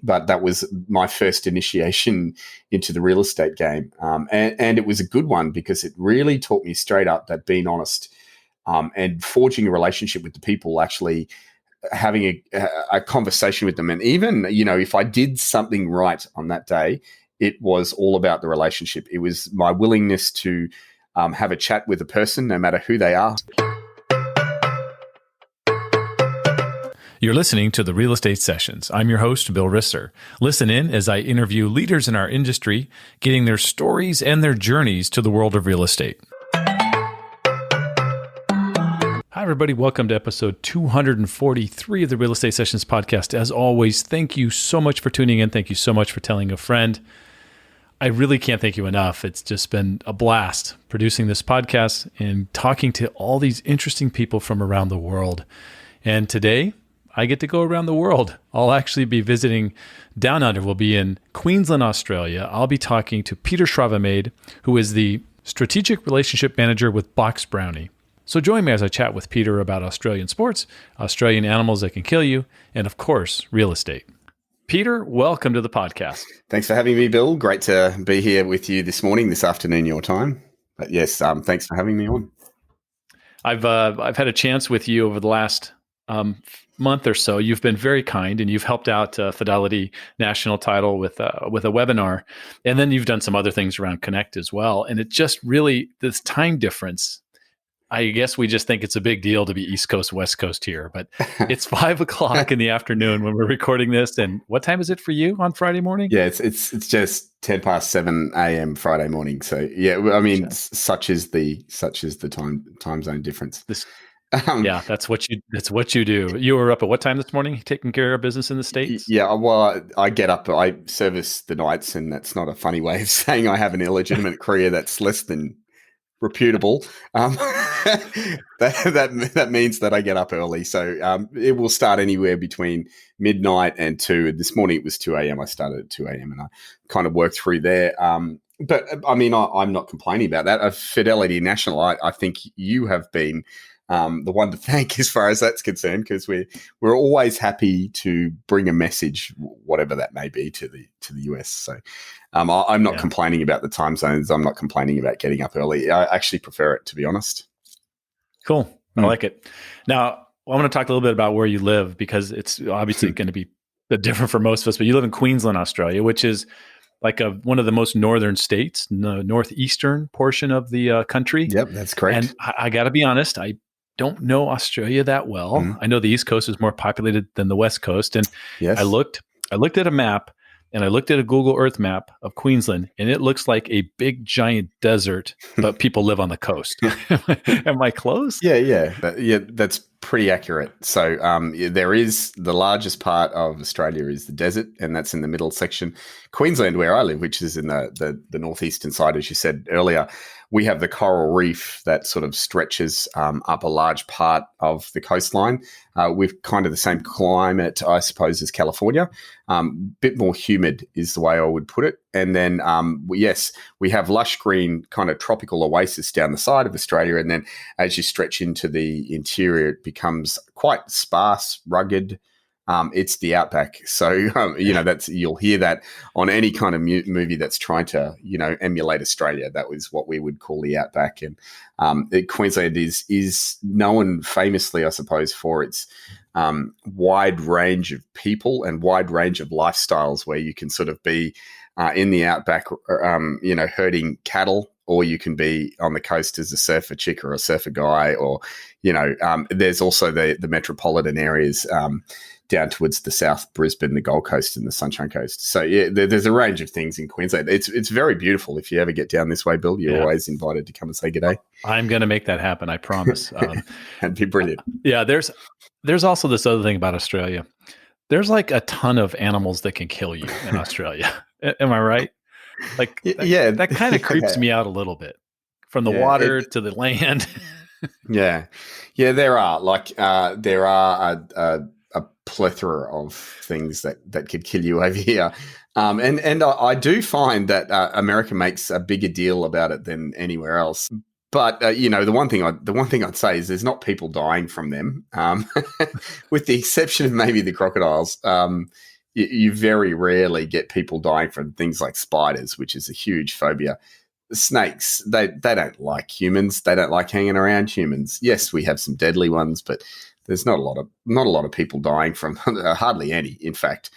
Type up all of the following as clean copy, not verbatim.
but that was my first initiation into the real estate game. And it was a good one because it really taught me straight up that being honest and forging a relationship with the people, actually having a conversation with them. And even, if I did something right on that day, it was all about the relationship. It was my willingness to have a chat with a person, no matter who they are. You're listening to the Real Estate Sessions. I'm your host, Bill Risser. Listen in as I interview leaders in our industry, getting their stories and their journeys to the world of real estate. Hi, everybody. Welcome to episode 243 of the Real Estate Sessions podcast. As always, thank you so much for tuning in. Thank you so much for telling a friend. I really can't thank you enough. It's just been a blast producing this podcast and talking to all these interesting people from around the world. And today, I get to go around the world. I'll actually be visiting down under. We'll be in Queensland, Australia. I'll be talking to Peter Schravemade, who is the Strategic Relationship Manager with Box Brownie. So join me as I chat with Peter about Australian sports, Australian animals that can kill you, and of course, real estate. Peter, welcome to the podcast. Thanks for having me, Bill. Great to be here with you this afternoon, your time. But yes, thanks for having me on. I've had a chance with you over the last month or so. You've been very kind, and you've helped out Fidelity National Title with a webinar, and then you've done some other things around Connect as well. And it just really, this time difference, I guess we just think it's a big deal to be East Coast, West Coast here, but it's 5 o'clock in the afternoon when we're recording this. And what time is it for you on Friday morning? Yeah, it's just 10 past 7 a.m. Friday morning. So yeah, I mean, such is the time zone difference. Yeah, that's what you do. You were up at what time this morning, taking care of business in the States? Yeah, well, I get up, I service the nights, and that's not a funny way of saying I have an illegitimate career that's less than reputable. That means that I get up early. So it will start anywhere between midnight and 2. This morning it was 2 a.m. I started at 2 a.m. and I kind of worked through there. But I mean, I'm not complaining about that. Fidelity National, I think you have been the one to thank as far as that's concerned, because we're always happy to bring a message, whatever that may be, to the US. So I'm not complaining about the time zones. I'm not complaining about getting up early. I actually prefer it, to be honest. Cool. I like it. Now, I want to talk a little bit about where you live, because it's obviously going to be a bit different for most of us, but you live in Queensland, Australia, which is like one of the most northern states, the northeastern portion of the country. Yep, that's correct. And I got to be honest, I don't know Australia that well. Mm-hmm. I know the East Coast is more populated than the West Coast. And yes. I looked at a map, and I looked at a Google Earth map of Queensland, and it looks like a big giant desert, but people live on the coast. Am I close? Yeah, that's pretty accurate. So there is, the largest part of Australia is the desert, and that's in the middle section. Queensland, where I live, which is in the northeastern side, as you said earlier, we have the coral reef that sort of stretches up a large part of the coastline. We've kind of the same climate, I suppose, as California. Bit more humid is the way I would put it. And then, yes, we have lush green kind of tropical oasis down the side of Australia. And then as you stretch into the interior, it becomes quite sparse, rugged. It's the outback. So, that's, you'll hear that on any kind of movie that's trying to, emulate Australia. That was what we would call the outback. And Queensland is known famously, I suppose, for its wide range of people and wide range of lifestyles, where you can sort of be in the outback, herding cattle, or you can be on the coast as a surfer chick or a surfer guy, or, there's also the metropolitan areas down towards the South, Brisbane, the Gold Coast, and the Sunshine Coast. So yeah, there's a range of things in Queensland. It's very beautiful. If you ever get down this way, Bill, you're always invited to come and say good day. I'm going to make that happen. I promise. That'd be brilliant. Yeah, there's also this other thing about Australia. There's like a ton of animals that can kill you in Australia. Am I right? Like, that kind of creeps me out a little bit, from the water to the land. Yeah, there are there are a plethora of things that could kill you over here. And I do find that America makes a bigger deal about it than anywhere else. But the one thing I'd say is there's not people dying from them, with the exception of maybe the crocodiles. you very rarely get people dying from things like spiders, which is a huge phobia. Snakes, they don't like humans. They don't like hanging around humans. Yes, we have some deadly ones, but there's not a lot of people dying from hardly any. In fact,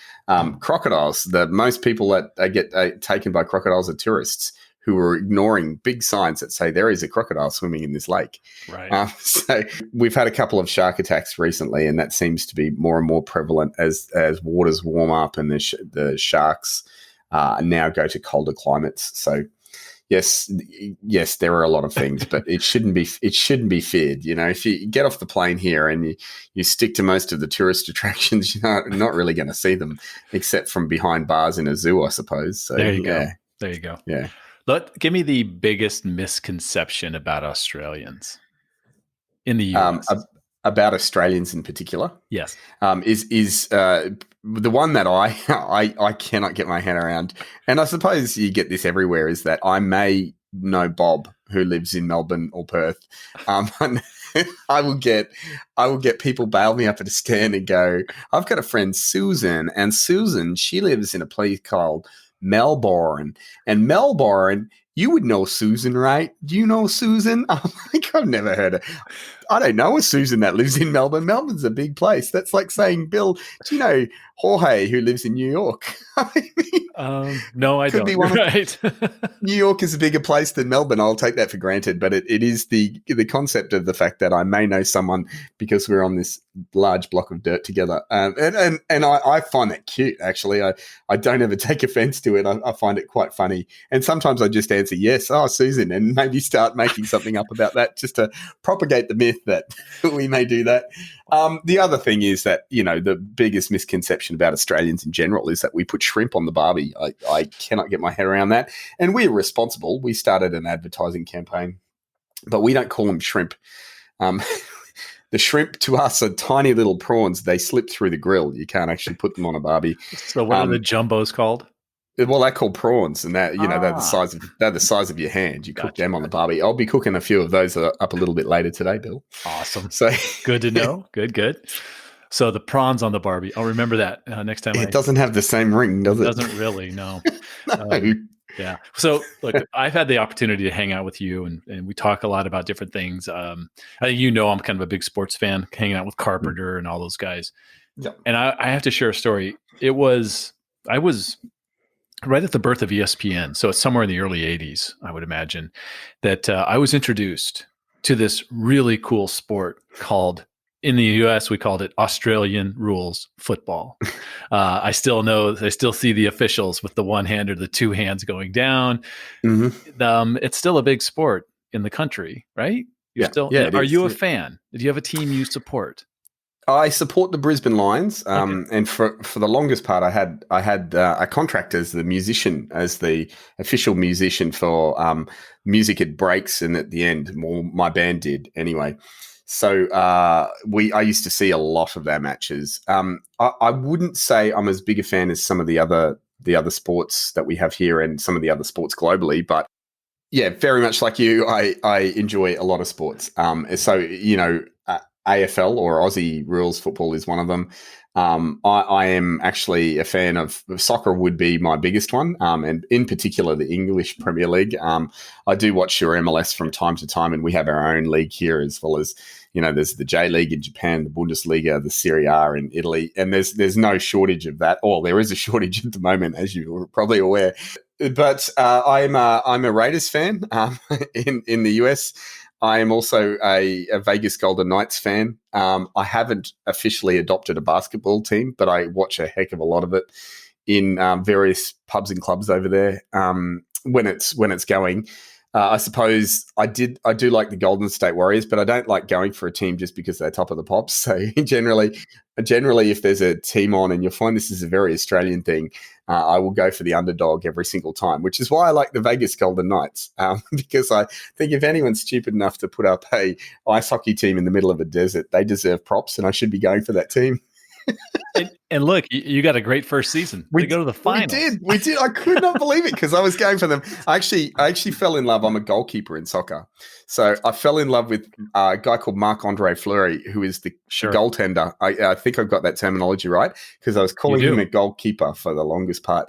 crocodiles. The most people that get taken by crocodiles are tourists who are ignoring big signs that say there is a crocodile swimming in this lake. Right. So we've had a couple of shark attacks recently, and that seems to be more and more prevalent as waters warm up and the sharks now go to colder climates. So yes, there are a lot of things, but it shouldn't be feared. If you get off the plane here and you stick to most of the tourist attractions, you're not really going to see them, except from behind bars in a zoo, I suppose. So There you go. There you go. Yeah. Give me the biggest misconception about Australians in the US. About Australians in particular. Yes. Is the one that I cannot get my head around, and I suppose you get this everywhere, is that I may know Bob who lives in Melbourne or Perth. I will get people bail me up at a stand and go, I've got a friend Susan, and Susan, she lives in a place called Melbourne, and Melbourne, you would know Susan, right? Do you know Susan? I'm like, I've never heard of. I don't know a Susan that lives in Melbourne. Melbourne's a big place. That's like saying, Bill, do you know Jorge who lives in New York? No, I don't. Be one right. New York is a bigger place than Melbourne. I'll take that for granted. But it is the concept of the fact that I may know someone because we're on this large block of dirt together. And I find that cute, actually. I don't ever take offense to it. I find it quite funny. And sometimes I just answer, yes, Susan, and maybe start making something up about that just to propagate the myth that we may do that. The other thing is that, the biggest misconception about Australians in general is that we put shrimp on the barbie. I cannot get my head around that. And we're responsible. We started an advertising campaign, but we don't call them shrimp. The shrimp to us are tiny little prawns. They slip through the grill. You can't actually put them on a barbie. So what are the jumbos called? Well, they're called prawns, and that they're the size of your hand. You cook them on the barbie. I'll be cooking a few of those up a little bit later today, Bill. Awesome. So good to know. Good. So the prawns on the barbie. I'll remember that next time. It doesn't have the same ring, does it? It doesn't really. No. No. Yeah. So look, I've had the opportunity to hang out with you, and we talk a lot about different things. I think I'm kind of a big sports fan, hanging out with Carpenter and all those guys. Yeah. And I have to share a story. I was right at the birth of ESPN, so it's somewhere in the early 80s, I would imagine, that I was introduced to this really cool sport called, in the US, we called it Australian rules football. I still see the officials with the one hand or the two hands going down. Mm-hmm. It's still a big sport in the country, right? Are you a fan? Do you have a team you support? I support the Brisbane Lions, and for the longest part, I had a contract as the musician, as the official musician for music at breaks and at the end. Well, my band did anyway. So I used to see a lot of their matches. I wouldn't say I'm as big a fan as some of the other sports that we have here and some of the other sports globally, but yeah, very much like you, I enjoy a lot of sports. AFL or Aussie rules football is one of them. I am actually a fan of soccer, would be my biggest one, and in particular the English Premier League. I do watch your MLS from time to time, and we have our own league here, as well as there's the J League in Japan, the Bundesliga, the Serie A in Italy, and there's no shortage of that. Or there is a shortage at the moment, as you're probably aware. But I'm a Raiders fan in the US. I am also a Vegas Golden Knights fan. I haven't officially adopted a basketball team, but I watch a heck of a lot of it in various pubs and clubs over there when it's going. I suppose I do like the Golden State Warriors, but I don't like going for a team just because they're top of the pops. So generally, if there's a team on, and you'll find this is a very Australian thing, I will go for the underdog every single time, which is why I like the Vegas Golden Knights, because I think if anyone's stupid enough to put up a ice hockey team in the middle of a desert, they deserve props, and I should be going for that team. And look, you got a great first season. They go to the finals. We did. I could not believe it because I was going for them. I actually fell in love. I'm a goalkeeper in soccer, so I fell in love with a guy called Marc-Andre Fleury, who is the goaltender. I think I've got that terminology right because I was calling him a goalkeeper for the longest part,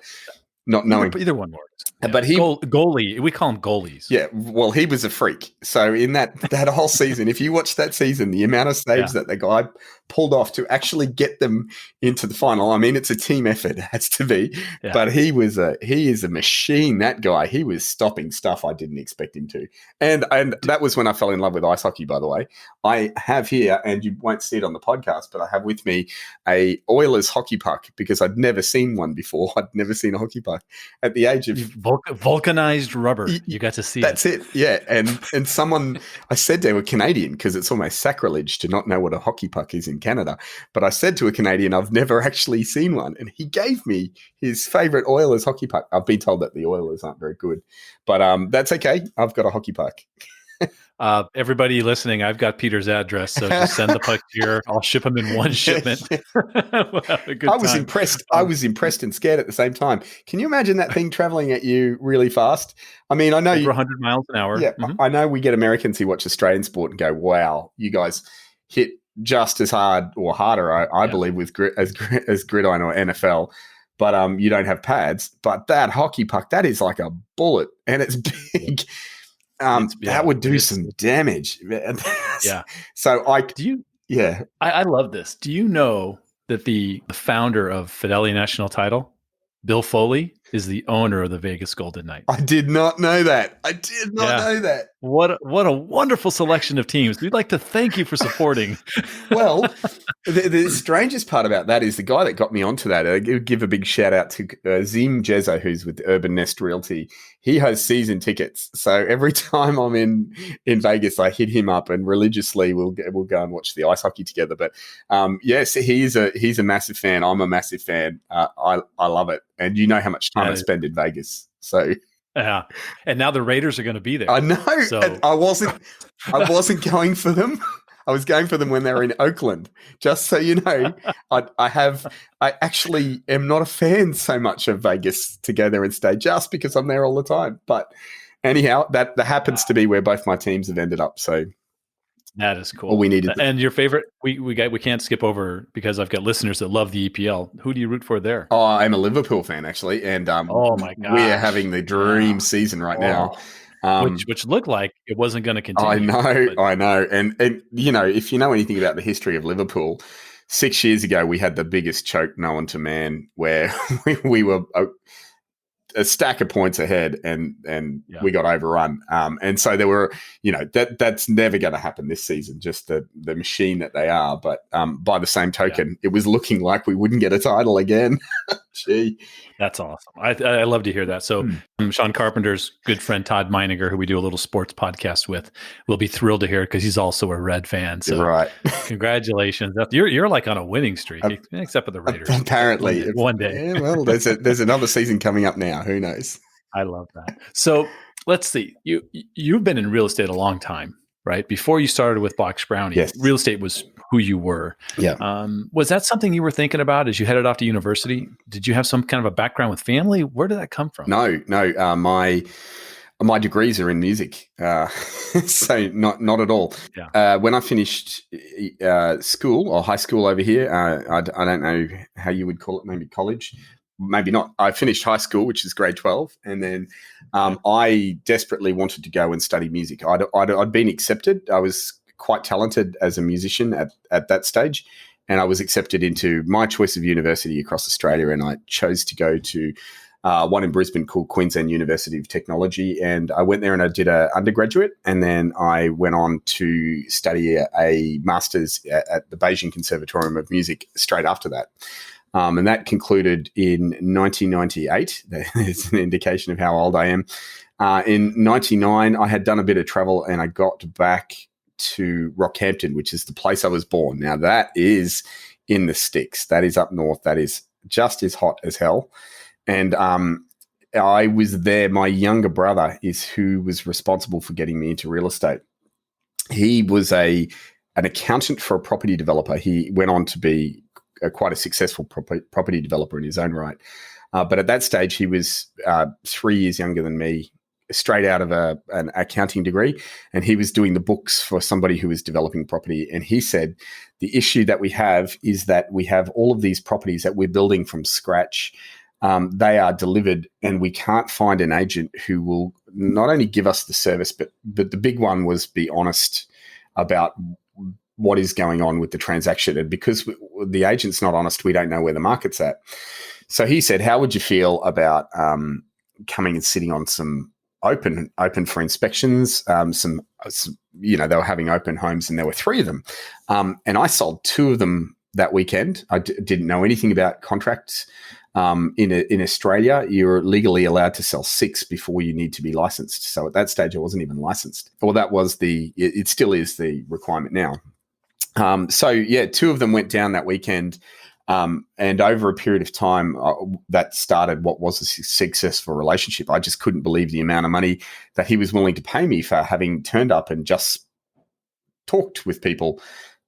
not knowing either one works. Yeah. But he goalie, we call him goalies. Yeah, well, he was a freak. So in that whole season, if you watch that season, the amount of saves that the guy pulled off to actually get them into the final. I mean, it's a team effort, it has to be. Yeah. But he is a machine. That guy, he was stopping stuff I didn't expect him to. And that was when I fell in love with ice hockey. By the way, I have here, and you won't see it on the podcast, but I have with me a Oilers hockey puck because I'd never seen one before. I'd never seen a hockey puck at the age of vulcanized rubber. You got to see that's it. Yeah. And someone, I said they were Canadian because it's almost sacrilege to not know what a hockey puck is in Canada. But I said to a Canadian, I've never actually seen one. And he gave me his favorite Oilers hockey puck. I've been told that the Oilers aren't very good, but that's okay. I've got a hockey puck. Everybody listening, I've got Peter's address, so just send the puck here. I'll ship them in one shipment. I was impressed. I was impressed and scared at the same time. Can you imagine that thing traveling at you really fast? I mean, I know over 100 miles an hour. Yeah, I know we get Americans who watch Australian sport and go, "Wow, you guys hit just as hard or harder." I believe with as gridiron or NFL. But you don't have pads. But that hockey puck, that is like a bullet, and it's big. That would do some damage. Yeah. So I love this. Do you know that the founder of Fidelity National Title, Bill Foley, is the owner of the Vegas Golden Knights? I did not know that. I did not know that. What a wonderful selection of teams. We'd like to thank you for supporting. Well, the strangest part about that is the guy that got me onto that. I give a big shout out to Zim Jezza, who's with Urban Nest Realty. He has season tickets, so every time I'm in Vegas, I hit him up, and religiously we'll go and watch the ice hockey together. But yes, he's a massive fan. I'm a massive fan. I love it, and you know how much time I spend in Vegas, so. Yeah, and now the Raiders are going to be there. I know. So. I wasn't going for them. I was going for them when they were in Oakland. Just so you know, I actually am not a fan so much of Vegas to go there and stay just because I'm there all the time. But anyhow, that happens to be where both my teams have ended up. So that is cool. All we needed. And your favorite, we can't skip over because I've got listeners that love the EPL. Who do you root for there? Oh, I'm a Liverpool fan actually, and oh my god, we are having the dream season right now. Which looked like it wasn't going to continue. I know. And you know, if you know anything about the history of Liverpool, 6 years ago we had the biggest choke known to man where we were a stack of points ahead and we got overrun. And so there were, you know, that's never going to happen this season, just the machine that they are. But by the same token, it was looking like we wouldn't get a title again. Gee. That's awesome. I love to hear that. So Sean Carpenter's good friend, Todd Meininger, who we do a little sports podcast with, will be thrilled to hear it because he's also a Red fan. So right. Congratulations. You're like on a winning streak, except for the Raiders. Apparently. One day. Yeah, well, there's another season coming up now. Who knows? I love that. So let's see. You've been in real estate a long time, right? Before you started with Box Brownie, yes. Real estate was who you were. Yeah. Was that something you were thinking about as you headed off to university? Did you have some kind of a background with family? Where did that come from? No. My degrees are in music, so not at all. Yeah. When I finished school or high school over here, I don't know how you would call it, maybe college. Maybe not. I finished high school, which is grade 12, and then I desperately wanted to go and study music. I'd been accepted. I was quite talented as a musician at that stage, and I was accepted into my choice of university across Australia, and I chose to go to one in Brisbane called Queensland University of Technology, and I went there and I did an undergraduate, and then I went on to study a master's at the Beijing Conservatorium of Music straight after that. And that concluded in 1998. There's an indication of how old I am. In 99, I had done a bit of travel and I got back to Rockhampton, which is the place I was born. Now, that is in the sticks. That is up north. That is just as hot as hell. And I was there. My younger brother is who was responsible for getting me into real estate. He was an accountant for a property developer. He went on to be quite a successful property developer in his own right. But at that stage, he was 3 years younger than me, straight out of an accounting degree, and he was doing the books for somebody who was developing property. And he said, the issue that we have is that we have all of these properties that we're building from scratch. They are delivered, and we can't find an agent who will not only give us the service, but the big one was be honest about what is going on with the transaction. And because the agent's not honest, we don't know where the market's at. So he said, how would you feel about coming and sitting on some open for inspections? They were having open homes, and there were 3 of them. And I sold 2 of them that weekend. I didn't know anything about contracts. In Australia, you're legally allowed to sell 6 before you need to be licensed. So at that stage, I wasn't even licensed. Well, that was it still is the requirement now. 2 of them went down that weekend. And over a period of time, that started what was a successful relationship. I just couldn't believe the amount of money that he was willing to pay me for having turned up and just talked with people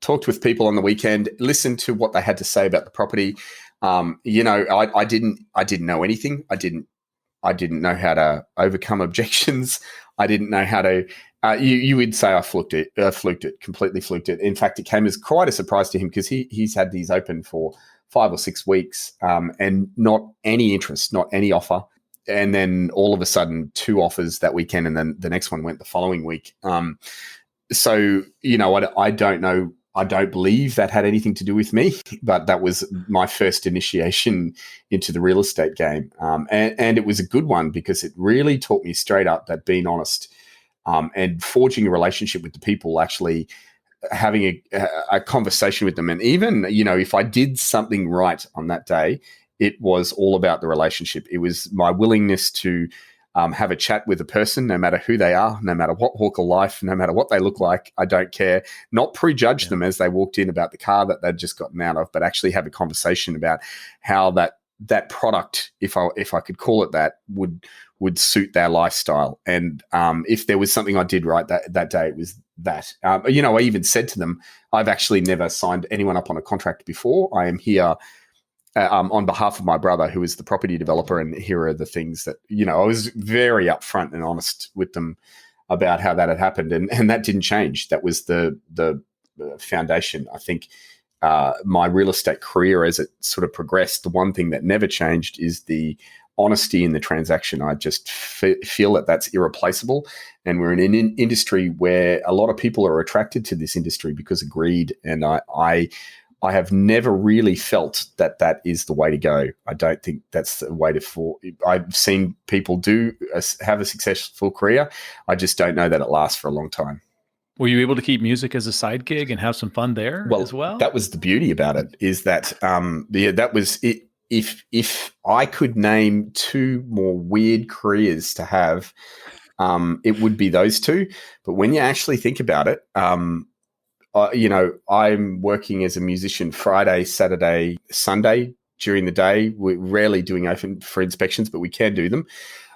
on the weekend, listened to what they had to say about the property. I didn't know anything. I didn't know how to overcome objections. I didn't know how to. You would say I fluked it, completely fluked it. In fact, it came as quite a surprise to him because he's had these open for 5 or 6 weeks and not any interest, not any offer. And then all of a sudden, 2 offers that weekend, and then the next one went the following week. I don't know. I don't believe that had anything to do with me, but that was my first initiation into the real estate game. And it was a good one because it really taught me straight up that being honest and forging a relationship with the people, actually having a conversation with them. And even, if I did something right on that day, it was all about the relationship. It was my willingness to have a chat with a person, no matter who they are, no matter what walk of life, no matter what they look like. I don't care. Not prejudge them as they walked in about the car that they'd just gotten out of, but actually have a conversation about how that product, if I could call it that, would suit their lifestyle. And if there was something I did right that day, it was that. I even said to them, I've actually never signed anyone up on a contract before. I am here on behalf of my brother, who is the property developer, and here are the things that, I was very upfront and honest with them about how that had happened, and that didn't change. That was the foundation. I think my real estate career, as it sort of progressed, the one thing that never changed is the honesty in the transaction. I just feel that that's irreplaceable, and we're in an industry where a lot of people are attracted to this industry because of greed, and I have never really felt that is the way to go. I don't think that's the way to I've seen people have a successful career. I just don't know that it lasts for a long time. Were you able to keep music as a side gig and have some fun there as well? That was the beauty about it, is that that was it. If I could name 2 more weird careers to have, it would be those 2. But when you actually think about it, I'm working as a musician Friday, Saturday, Sunday during the day. We're rarely doing open for inspections, but we can do them.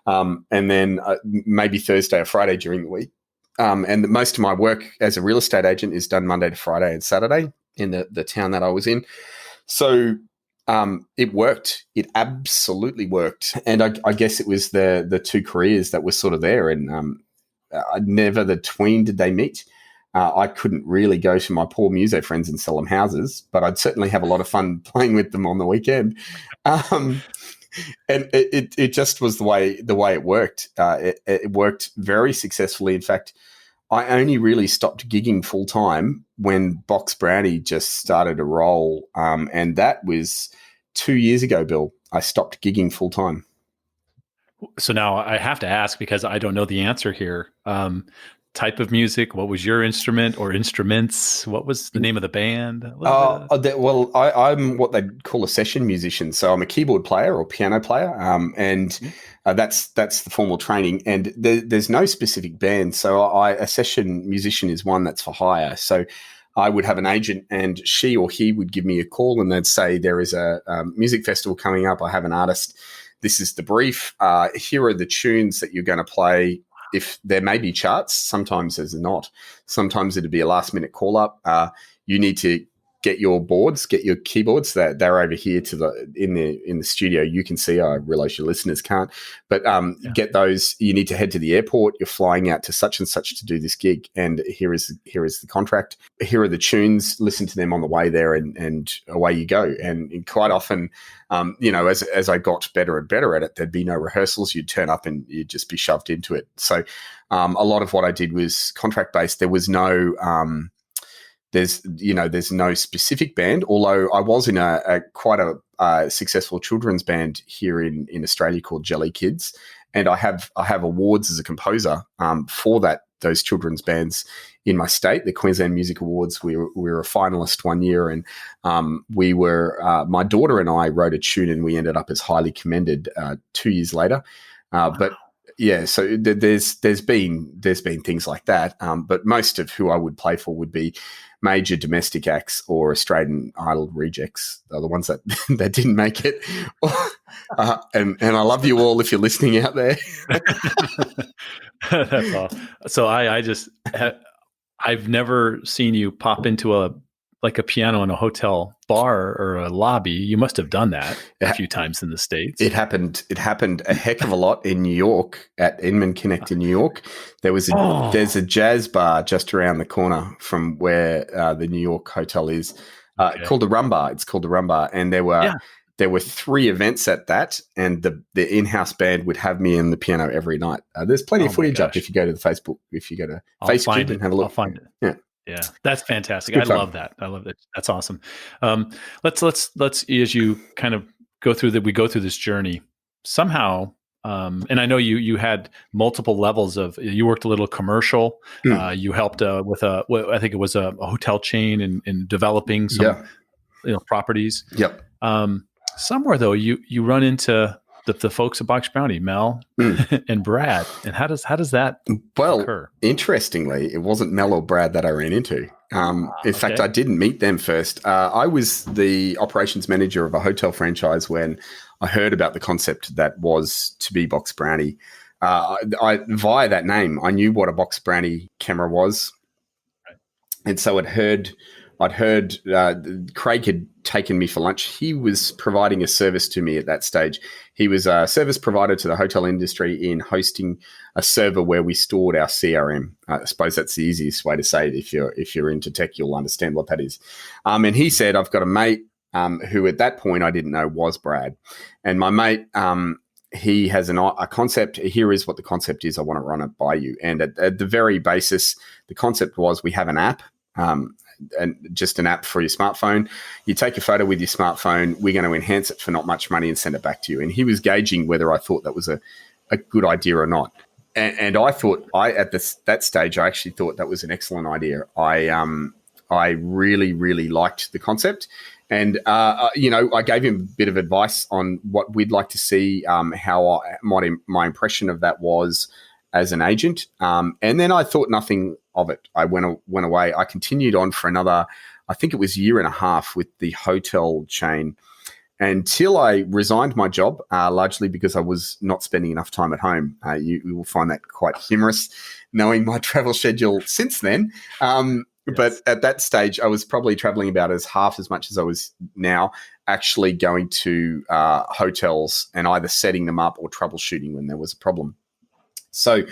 And then maybe Thursday or Friday during the week. And most of my work as a real estate agent is done Monday to Friday and Saturday in the town that I was in. So it worked. It absolutely worked. And I guess it was the 2 careers that were sort of there. And never the tween did they meet. I couldn't really go to my poor muso friends and sell them houses, but I'd certainly have a lot of fun playing with them on the weekend. And it just was the way it worked. It worked very successfully. In fact, I only really stopped gigging full time when Box Brownie just started to roll, and that was 2 years ago. Bill, I stopped gigging full time. So now I have to ask, because I don't know the answer here. Type of music? What was your instrument or instruments? What was the name of the band? I'm what they'd call a session musician. So I'm a keyboard player or piano player, and that's the formal training. And there's no specific band. So a session musician is one that's for hire. So I would have an agent, and she or he would give me a call, and they'd say, there is a music festival coming up. I have an artist. This is the brief. Here are the tunes that you're going to play. If there may be charts, sometimes there's not. Sometimes it'd be a last minute call up. You need to get your boards, get your keyboards. That they're over here in the studio. You can see. I realize your listeners can't, but get those. You need to head to the airport. You're flying out to such and such to do this gig, and here is the contract. Here are the tunes. Listen to them on the way there, and away you go. And quite often, as I got better and better at it, there'd be no rehearsals. You'd turn up and you'd just be shoved into it. So a lot of what I did was contract based. There was no there's no specific band, although I was in a quite a successful children's band here in Australia called Jelly Kids, and I have awards as a composer for those children's bands in my state, the Queensland Music Awards. We were a finalist one year, and we were my daughter and I wrote a tune, and we ended up as highly commended 2 years later. But yeah, so there's been things like that, but most of who I would play for would be major domestic acts or Australian Idol rejects. They're the ones that didn't make it. And I love you all if you're listening out there. That's all. So I've never seen you pop into a piano in a hotel bar or a lobby. You must have done that a few times in the States. It happened a heck of a lot in New York, at Inman Connect in New York. There's a jazz bar just around the corner from where the New York hotel is, called the Rum Bar. It's called the Rum Bar, and there were 3 events at that, and the in-house band would have me in the piano every night. There's plenty of footage up if you go to the Facebook. If you go to Facebook and have a look, I'll find it. Yeah. Yeah, that's fantastic. I love that. That's awesome. Let's as you kind of go through this journey somehow. And I know you had multiple levels you worked a little commercial. You helped with I think it was a hotel chain in developing some properties. Yep. Somewhere though, you run into the folks at Box Brownie, Mel and Brad. And how does that occur? Interestingly, it wasn't Mel or Brad that I ran into. In fact, I didn't meet them first. I was the operations manager of a hotel franchise when I heard about the concept that was to be Box Brownie. Via that name, I knew what a Box Brownie camera was. Right. And so I'd heard Craig had taken me for lunch. He was providing a service to me at that stage. He was a service provider to the hotel industry in hosting a server where we stored our CRM. I suppose that's the easiest way to say it. If you're into tech, you'll understand what that is. And he said, I've got a mate who at that point I didn't know was Brad. And my mate, he has a concept. Here is what the concept is. I want to run it by you. And at the very basis, the concept was we have an app, and just an app for your smartphone. You take a photo with your smartphone. We're going to enhance it for not much money and send it back to you. And he was gauging whether I thought that was a good idea or not. And I thought at that stage, I actually thought that was an excellent idea. I really, really liked the concept. And, I gave him a bit of advice on what we'd like to see, how my impression of that was as an agent. And then I thought nothing of it. I went away. I continued on for another, I think it was a year and a half with the hotel chain until I resigned my job, largely because I was not spending enough time at home. You will find that quite humorous, knowing my travel schedule since then. Yes. But at that stage, I was probably traveling about half as much as I was now, actually going to hotels and either setting them up or troubleshooting when there was a problem. So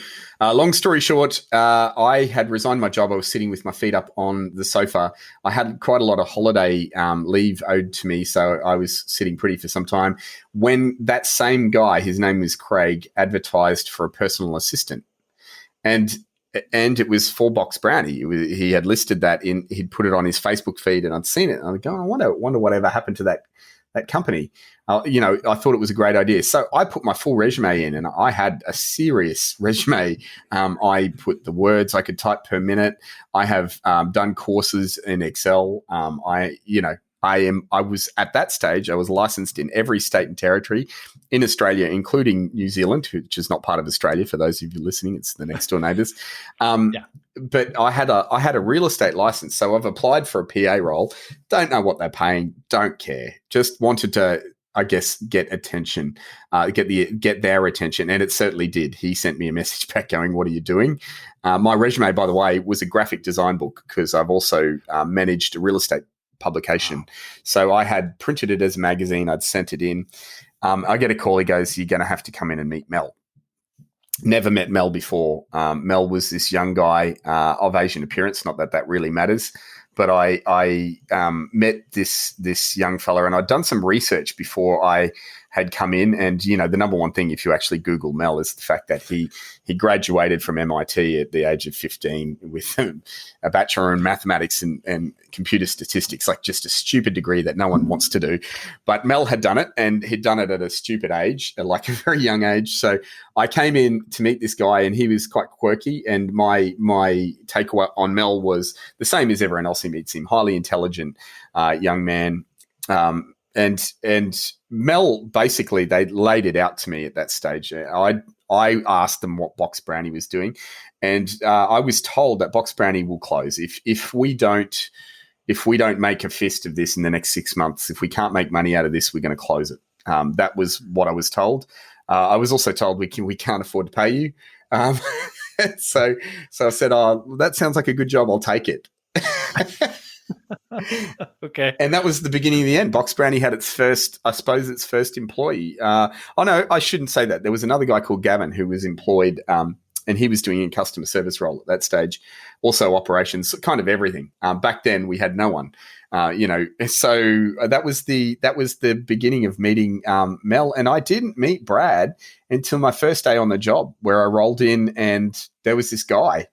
long story short, I had resigned my job. I was sitting with my feet up on the sofa. I had quite a lot of holiday leave owed to me, so I was sitting pretty for some time when that same guy, his name was Craig, advertised for a personal assistant. And it was for Box Brownie. He had listed that he'd put it on his Facebook feed, and I'd seen it. And I'm going, I wonder whatever happened to that company. I thought it was a great idea. So I put my full resume in, and I had a serious resume. I put the words I could type per minute. I have done courses in Excel. I was at that stage, I was licensed in every state and territory in Australia, including New Zealand, which is not part of Australia. For those of you listening, it's the next door neighbours. But I had a real estate license, so I've applied for a PA role. Don't know what they're paying. Don't care. Just wanted to, I guess, get attention, get their attention, and it certainly did. He sent me a message back going, "What are you doing?" My resume, by the way, was a graphic design book because I've also managed a real estate publication. Wow. So I had printed it as a magazine. I'd sent it in. I get a call. He goes, "You're going to have to come in and meet Mel." Never met Mel before. Mel was this young guy of Asian appearance. Not that that really matters, but I met this young fella, and I'd done some research before I had come in. And you know, the number one thing, if you actually Google Mel, is the fact that he graduated from MIT at the age of 15 with a bachelor in mathematics and computer statistics, like just a stupid degree that no one wants to do. But Mel had done it, and he'd done it at a stupid age, like a very young age. So I came in to meet this guy, and he was quite quirky. And my takeaway on Mel was the same as everyone else who meets him: highly intelligent young man. And Mel, basically, they laid it out to me at that stage. I asked them what Box Brownie was doing, and I was told that Box Brownie will close if we don't make a fist of this in the next 6 months. If we can't make money out of this, we're going to close it. That was what I was told. I was also told we can't afford to pay you. So I said, "Oh, that sounds like a good job. I'll take it." Okay. And that was the beginning of the end. Box Brownie had its first employee. No, I shouldn't say that. There was another guy called Gavin who was employed, and he was doing a customer service role at that stage, also operations, kind of everything. Back then, we had no one. So that was the beginning of meeting Mel. And I didn't meet Brad until my first day on the job, where I rolled in and there was this guy.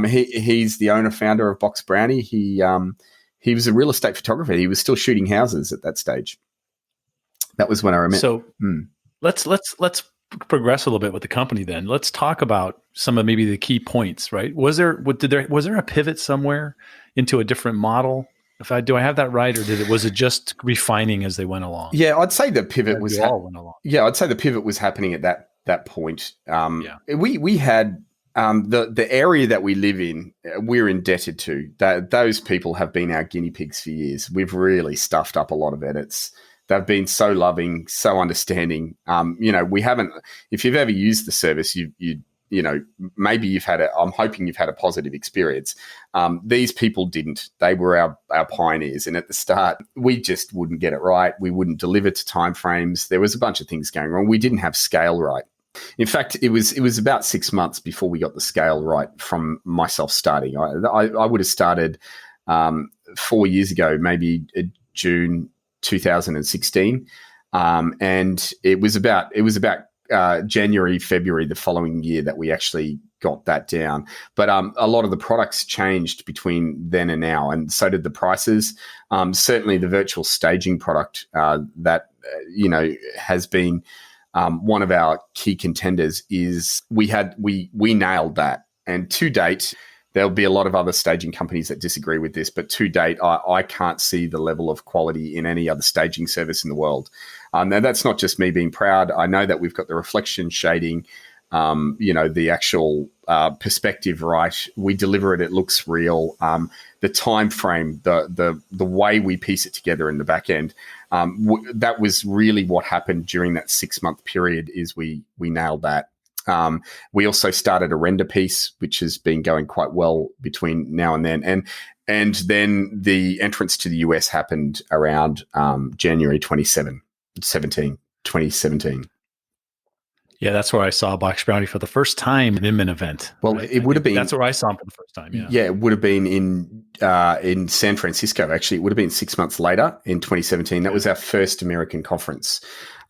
He's the owner, founder of Box Brownie. He was a real estate photographer. He was still shooting houses at that stage. That was when I met. So let's progress a little bit with the company then. Let's talk about some of maybe the key points, right? Was there a pivot somewhere into a different model? Do I have that right, or was it just refining as they went along? Yeah, I'd say the pivot was went along. Yeah, I'd say the pivot was happening at that point. We had the area that we live in, we're indebted to. Those people have been our guinea pigs for years. We've really stuffed up a lot of edits. They've been so loving, so understanding. We haven't. If you've ever used the service, maybe you've had I'm hoping you've had a positive experience. These people didn't. They were our pioneers, and at the start, we just wouldn't get it right. We wouldn't deliver to timeframes. There was a bunch of things going wrong. We didn't have scale right. In fact, it was about 6 months before we got the scale right from myself starting. I would have started 4 years ago, maybe June 2016, and it was about January, February the following year that we actually got that down. But a lot of the products changed between then and now, and so did the prices. Certainly, the virtual staging product that has been one of our key contenders is we nailed that. And to date, there'll be a lot of other staging companies that disagree with this, but to date, I can't see the level of quality in any other staging service in the world. Now, that's not just me being proud. I know that we've got the reflection shading, the actual perspective right. We deliver it; it looks real. The time frame, the way we piece it together in the back end, that was really what happened during that 6 month period. Is we nailed that. We also started a render piece, which has been going quite well between now and then. And then the entrance to the US happened around January 2017. Yeah, that's where I saw Box Brownie for the first time, an Inman event. Well, right? it would have been. That's where I saw him for the first time. Yeah, it would have been in San Francisco. Actually, it would have been 6 months later in 2017. That was our first American conference.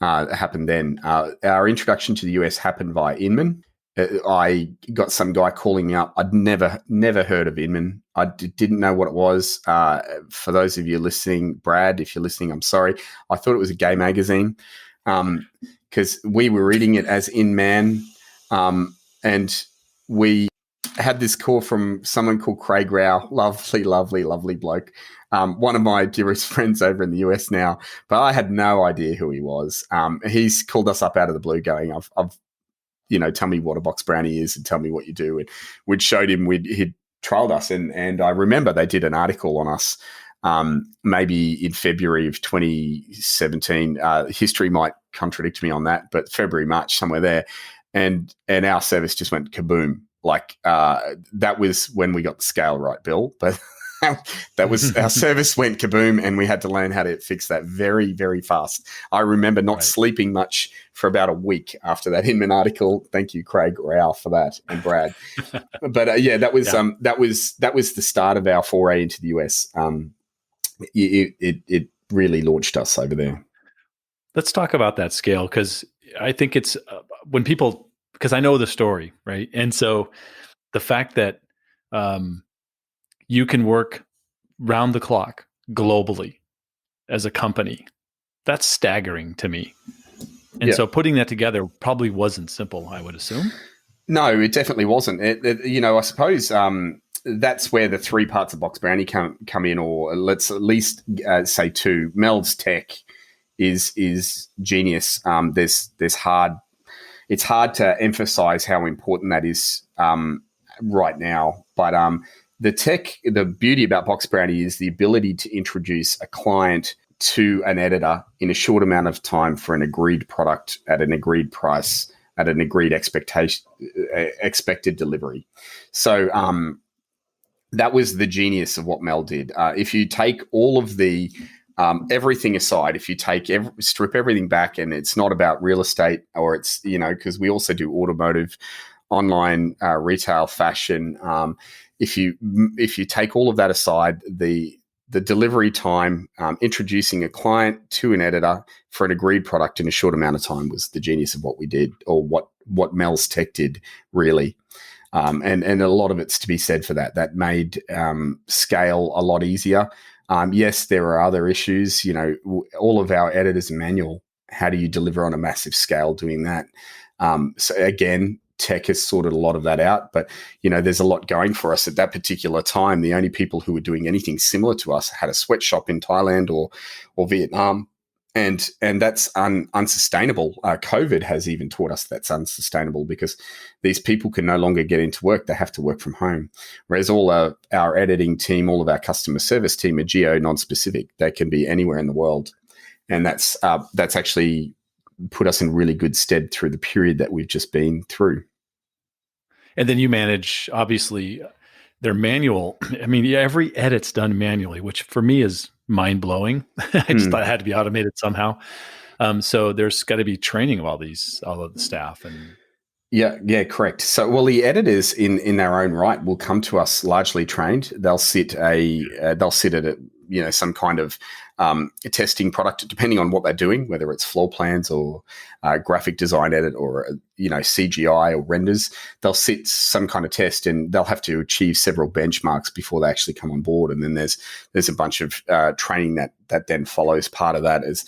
Happened then. Our introduction to the US happened via Inman. I got some guy calling me up. I'd never heard of Inman. I didn't know what it was. For those of you listening, Brad, if you're listening, I'm sorry. I thought it was a gay magazine because we were reading it as Inman, and we had this call from someone called Craig Rao, lovely bloke. One of my dearest friends over in the US now, but I had no idea who he was. He's called us up out of the blue going, I've tell me what a Box Brownie is and tell me what you do. And we'd showed him, he'd trialed us. And I remember they did an article on us maybe in February of 2017. History might contradict me on that, but February, March, somewhere there. And our service just went kaboom. Like that was when we got the scale right, Bill. But That was our service went kaboom, and we had to learn how to fix that very, very fast. I remember not sleeping much for about a week after that Inman article. Thank you, Craig Rao, for that, and Brad. But that was the start of our foray into the US. It really launched us over there. Let's talk about that scale, because I think it's when people, because I know the story, right? And so the fact that you can work round the clock globally as a company, that's staggering to me. And so putting that together probably wasn't simple, I would assume. No, it definitely wasn't. I suppose that's where the three parts of Box Brownie come in, or let's at least say two. Mel's tech is genius. It's hard to emphasize how important that is right now. But the beauty about Box Brownie is the ability to introduce a client to an editor in a short amount of time for an agreed product at an agreed price at an agreed expected delivery. So that was the genius of what Mel did. If you take all of the everything aside, if you strip everything back, and it's not about real estate, or it's, because we also do automotive, online, retail, fashion. If you take all of that aside, the delivery time, introducing a client to an editor for an agreed product in a short amount of time was the genius of what we did, or what Mel's tech did, really. And a lot of it's to be said for that. That made scale a lot easier. Yes, there are other issues. All of our editors are manual. How do you deliver on a massive scale doing that? So again, tech has sorted a lot of that out, but there's a lot going for us at that particular time. The only people who were doing anything similar to us had a sweatshop in Thailand or Vietnam, and that's unsustainable. COVID has even taught us that's unsustainable, because these people can no longer get into work; they have to work from home. Whereas all our editing team, all of our customer service team are geo non-specific; they can be anywhere in the world, and that's actually put us in really good stead through the period that we've just been through. And then you manage, obviously, they're manual. I mean, every edit's done manually, which for me is mind-blowing. I just thought it had to be automated somehow. So there's got to be training of all of the staff. And Yeah, correct. So, well, the editors in their own right will come to us largely trained. They'll sit at some kind of testing product, depending on what they're doing, whether it's floor plans or graphic design edit or CGI or renders. They'll sit some kind of test, and they'll have to achieve several benchmarks before they actually come on board. And then there's a bunch of training that then follows part of that as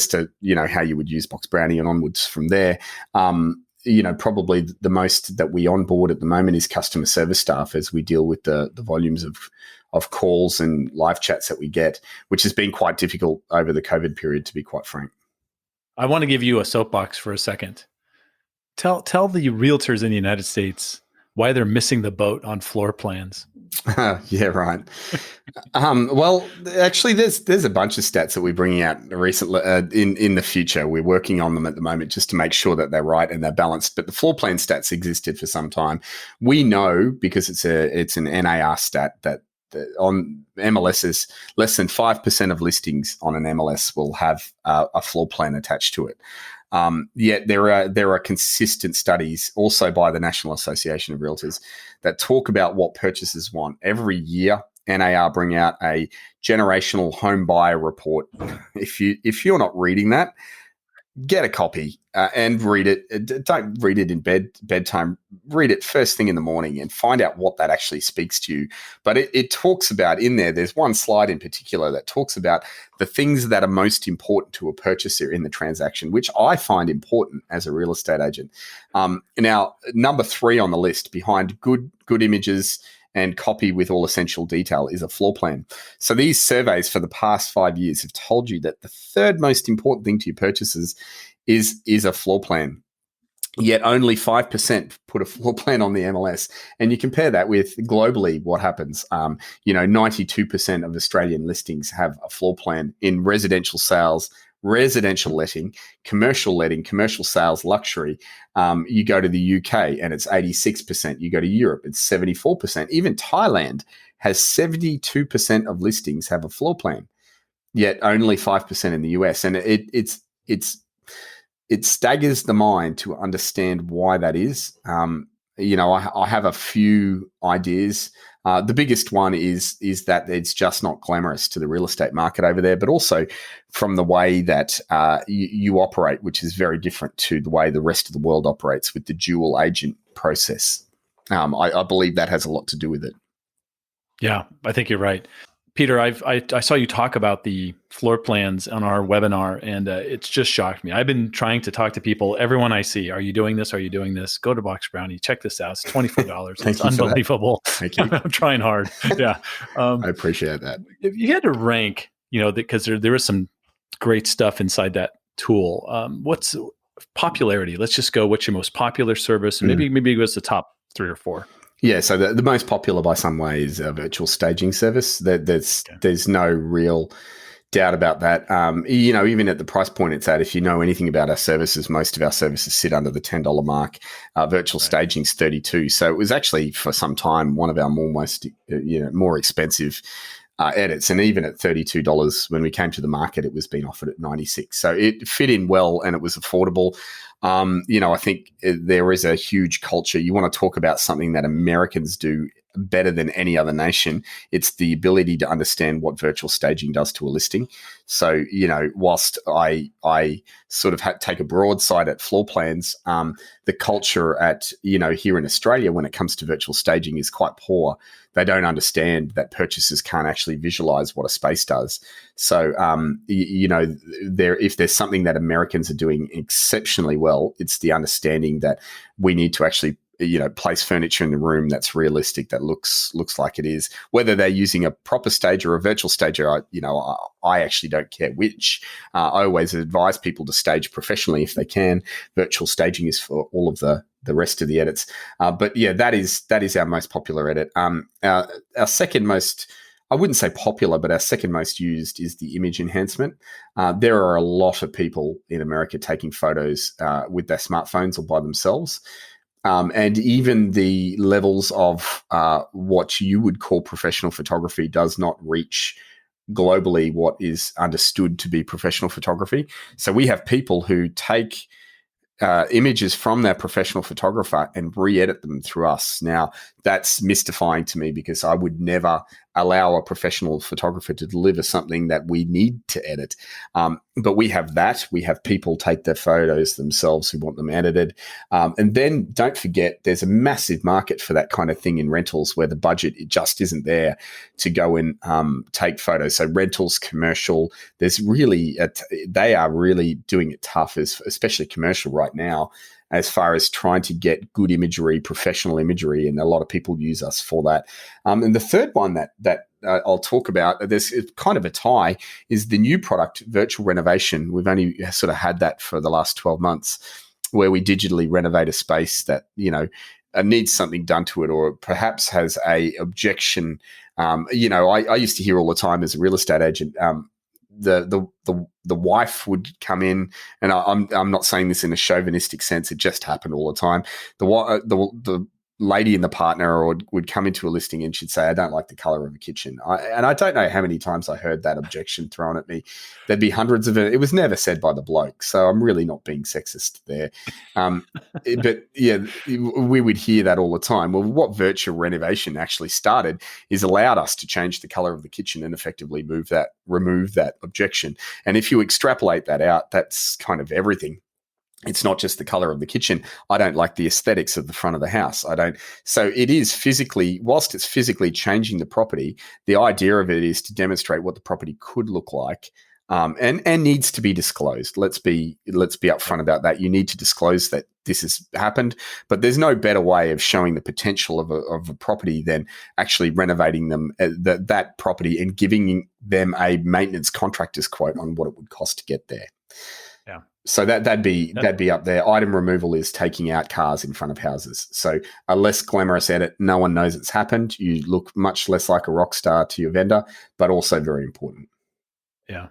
to how you would use Box Brownie and onwards from there. Probably the most that we onboard at the moment is customer service staff, as we deal with the volumes of calls and live chats that we get, which has been quite difficult over the COVID period, to be quite frank. I want to give you a soapbox for a second. Tell the realtors in the United States why they're missing the boat on floor plans. Yeah, right. Well, actually, there's a bunch of stats that we're bringing out recently in the future. We're working on them at the moment just to make sure that they're right and they're balanced. But the floor plan stats existed for some time. We know, because it's an NAR stat, that on MLSs, less than 5% of listings on an MLS will have a floor plan attached to it. Yet there are consistent studies, also by the National Association of Realtors, that talk about what purchasers want. Every year, NAR bring out a generational home buyer report. If you're not reading that, get a copy and read it. Don't read it in bedtime. Read it first thing in the morning and find out what that actually speaks to you. But it talks about, in there's one slide in particular that talks about the things that are most important to a purchaser in the transaction, which I find important as a real estate agent. Now, number 3 on the list, behind good images and copy with all essential detail, is a floor plan. So these surveys for the past 5 years have told you that the third most important thing to your purchasers is a floor plan. Yet only 5% put a floor plan on the MLS. And you compare that with globally what happens. 92% of Australian listings have a floor plan in residential sales residential letting, commercial sales, luxury. You go to the UK and it's 86%. You go to Europe, it's 74%. Even Thailand has 72% of listings have a floor plan, yet only 5% in the US. And it staggers the mind to understand why that is. I have a few ideas. The biggest one is that it's just not glamorous to the real estate market over there, but also from the way that you operate, which is very different to the way the rest of the world operates with the dual agent process. I believe that has a lot to do with it. Yeah, I think you're right. Peter, I saw you talk about the floor plans on our webinar, and it's just shocked me. I've been trying to talk to people, everyone I see. Are you doing this? Are you doing this? Go to Box Brownie. Check this out. It's $24. It's unbelievable. Thank you. I'm trying hard. Yeah. I appreciate that. If you had to rank, because there is some great stuff inside that tool. What's popularity? Let's just go. What's your most popular service? And maybe it was the top 3 or 4. Yeah, so the most popular by some way is a virtual staging service. There's no real doubt about that. Even at the price point it's at, if you know anything about our services, most of our services sit under the $10 mark. Virtual staging's $32. So it was actually for some time one of our more expensive edits, and even at $32 when we came to the market, it was being offered at $96. So it fit in well and it was affordable. I think there is a huge culture. You want to talk about something that Americans do better than any other nation. It's the ability to understand what virtual staging does to a listing. So, whilst I sort of take a broadside at floor plans, the culture at, here in Australia when it comes to virtual staging is quite poor. They don't understand that purchasers can't actually visualize what a space does. So, if there's something that Americans are doing exceptionally well, it's the understanding that we need to actually place furniture in the room that's realistic, that looks like it is. Whether they're using a proper stage or a virtual stager, I actually don't care which. I always advise people to stage professionally if they can. Virtual staging is for all of the rest of the edits. But yeah, that is our most popular edit. Our second most, I wouldn't say popular, but our second most used is the image enhancement. There are a lot of people in America taking photos with their smartphones or by themselves. And even the levels of what you would call professional photography does not reach globally what is understood to be professional photography. So we have people who take images from their professional photographer and re-edit them through us. Now, that's mystifying to me because I would never allow a professional photographer to deliver something that we need to edit. But we have that. We have people take their photos themselves who want them edited. And then don't forget, there's a massive market for that kind of thing in rentals where the budget it just isn't there to go and take photos. So rentals, commercial, there's really, they are really doing it tough, especially commercial right now, as far as trying to get good imagery, professional imagery, and a lot of people use us for that. And the third one that I'll talk about, there's kind of a tie, is the new product, virtual renovation. We've only sort of had that for the last 12 months, where we digitally renovate a space that, needs something done to it, or perhaps has a objection. I used to hear all the time as a real estate agent, the wife would come in, and I'm not saying this in a chauvinistic sense. It just happened all the time. The lady and the partner would come into a listing and she'd say, "I don't like the color of the kitchen." And I don't know how many times I heard that objection thrown at me. There'd be hundreds of it. It was never said by the bloke, so I'm really not being sexist there. But yeah, we would hear that all the time. Well, what virtual renovation actually started is allowed us to change the color of the kitchen and effectively remove that objection. And if you extrapolate that out, that's kind of everything. It's not just the color of the kitchen. I don't like the aesthetics of the front of the house. So it is physically, whilst it's physically changing the property, the idea of it is to demonstrate what the property could look like, and needs to be disclosed. Let's be upfront about that. You need to disclose that this has happened, but there's no better way of showing the potential of a property than actually renovating them, that property, and giving them a maintenance contractor's quote on what it would cost to get there. Yeah. So that'd be up there. Item removal is taking out cars in front of houses. So a less glamorous edit. No one knows it's happened. You look much less like a rock star to your vendor, but also very important. Yeah.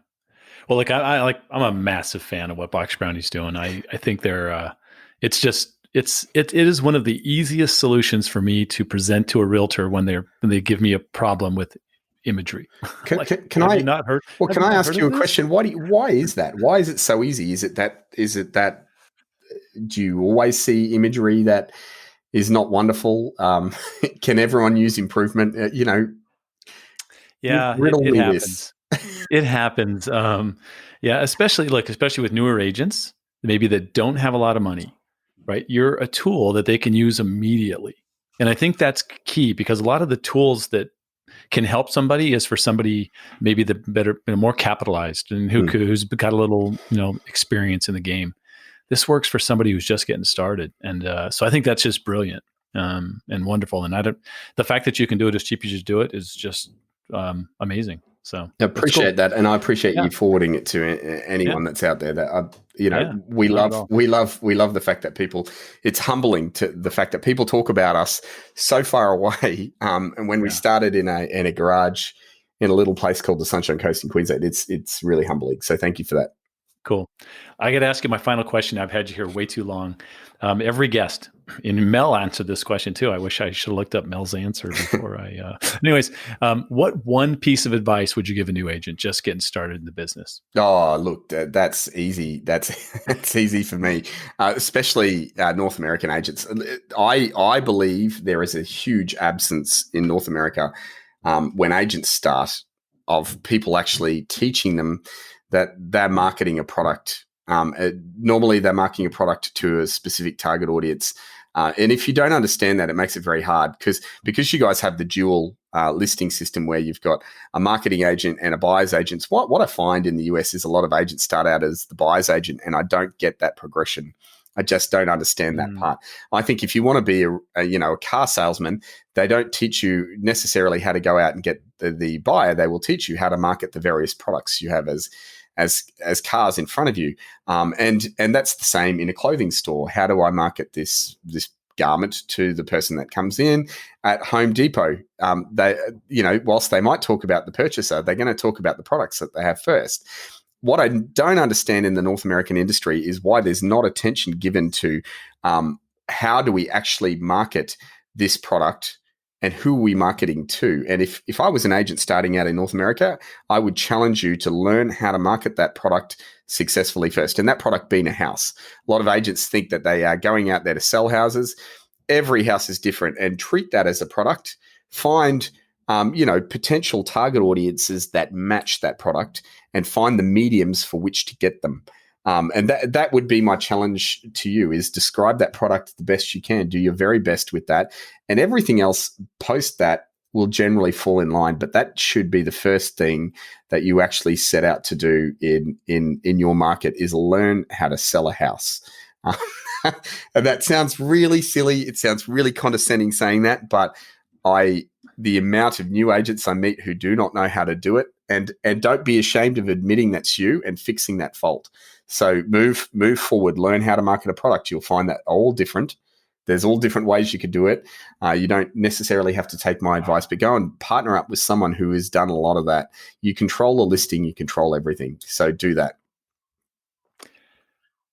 Well, like I'm a massive fan of what Box Brownie's doing. I think they're it is one of the easiest solutions for me to present to a realtor when they give me a problem with imagery. Can, Like, can, can have I? you not heard? Well, Have can you I not ask heard you of a this? question? Why is that? Why is it so easy? Is it that? Do you always see imagery that is not wonderful? Can everyone use improvement? Yeah, Riddle it me this. happens. It happens. Yeah, especially with newer agents, maybe that don't have a lot of money, right? You're a tool that they can use immediately. And I think that's key because a lot of the tools that can help somebody is for somebody maybe the better, more capitalized and who's got a little, experience in the game. This works for somebody who's just getting started. And so I think that's just brilliant and wonderful. And the fact that you can do it as cheap as you do it is just amazing. So I appreciate that, and I appreciate Yeah. you forwarding it to anyone that's out there. That we love the fact that people. It's humbling to the fact that people talk about us so far away. And when we started in a garage in a little place called the Sunshine Coast in Queensland, it's really humbling. So thank you for that. Cool. I got to ask you my final question. I've had you here way too long. Every guest, and Mel answered this question too. I wish I should have looked up Mel's answer before I. Anyways, what one piece of advice would you give a new agent just getting started in the business? Oh, look, that's easy. That's easy for me, especially North American agents. I believe there is a huge absence in North America when agents start of people actually teaching them that they're marketing a product. Normally, they're marketing a product to a specific target audience. And if you don't understand that, it makes it very hard because you guys have the dual listing system where you've got a marketing agent and a buyer's agent. What I find in the US is a lot of agents start out as the buyer's agent, and I don't get that progression. I just don't understand that part. I think if you want to be a car salesman, they don't teach you necessarily how to go out and get the buyer. They will teach you how to market the various products you have as cars in front of you. And that's the same in a clothing store. How do I market this garment to the person that comes in at Home Depot? Whilst they might talk about the purchaser, they're going to talk about the products that they have first. What I don't understand in the North American industry is why there's not attention given to how do we actually market this product and who are we marketing to? And if I was an agent starting out in North America, I would challenge you to learn how to market that product successfully first, and that product being a house. A lot of agents think that they are going out there to sell houses. Every house is different, and treat that as a product. Find potential target audiences that match that product and find the mediums for which to get them. And that would be my challenge to you is describe that product the best you can. Do your very best with that. And everything else post that will generally fall in line. But that should be the first thing that you actually set out to do in your market is learn how to sell a house. And that sounds really silly. It sounds really condescending saying that, but the amount of new agents I meet who do not know how to do it, and don't be ashamed of admitting that's you and fixing that fault. So move forward, learn how to market a product. You'll find that all different. There's all different ways you could do it. You don't necessarily have to take my advice, but go and partner up with someone who has done a lot of that. You control the listing, you control everything. So do that.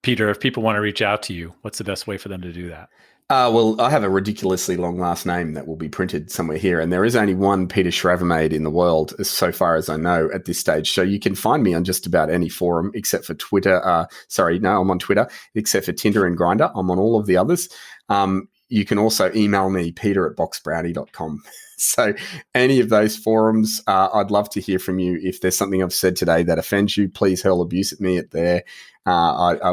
Peter, if people want to reach out to you, what's the best way for them to do that? Well, I have a ridiculously long last name that will be printed somewhere here, and there is only one Peter Schravemade in the world, so far as I know at this stage. So you can find me on just about any forum except for Twitter. I'm on Twitter, except for Tinder and Grindr. I'm on all of the others. You can also email me, peter@boxbrownie.com. So any of those forums, I'd love to hear from you. If there's something I've said today that offends you, please hurl abuse at me there. I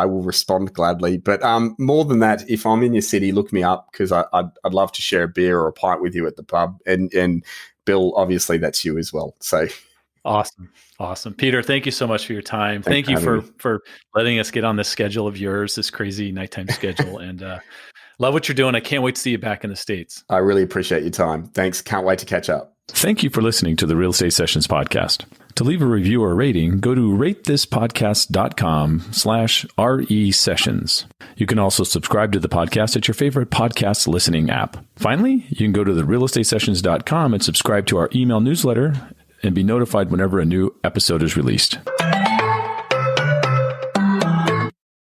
will respond gladly. But more than that, if I'm in your city, look me up because I'd love to share a beer or a pint with you at the pub. And Bill, obviously, that's you as well. So awesome, Peter. Thank you so much for your time. Thank you for letting us get on this schedule of yours, this crazy nighttime schedule, and love what you're doing. I can't wait to see you back in the States. I really appreciate your time. Thanks. Can't wait to catch up. Thank you for listening to the Real Estate Sessions podcast. To leave a review or rating, go to ratethispodcast.com/RE sessions. You can also subscribe to the podcast at your favorite podcast listening app. Finally, you can go to therealestatesessions.com and subscribe to our email newsletter and be notified whenever a new episode is released.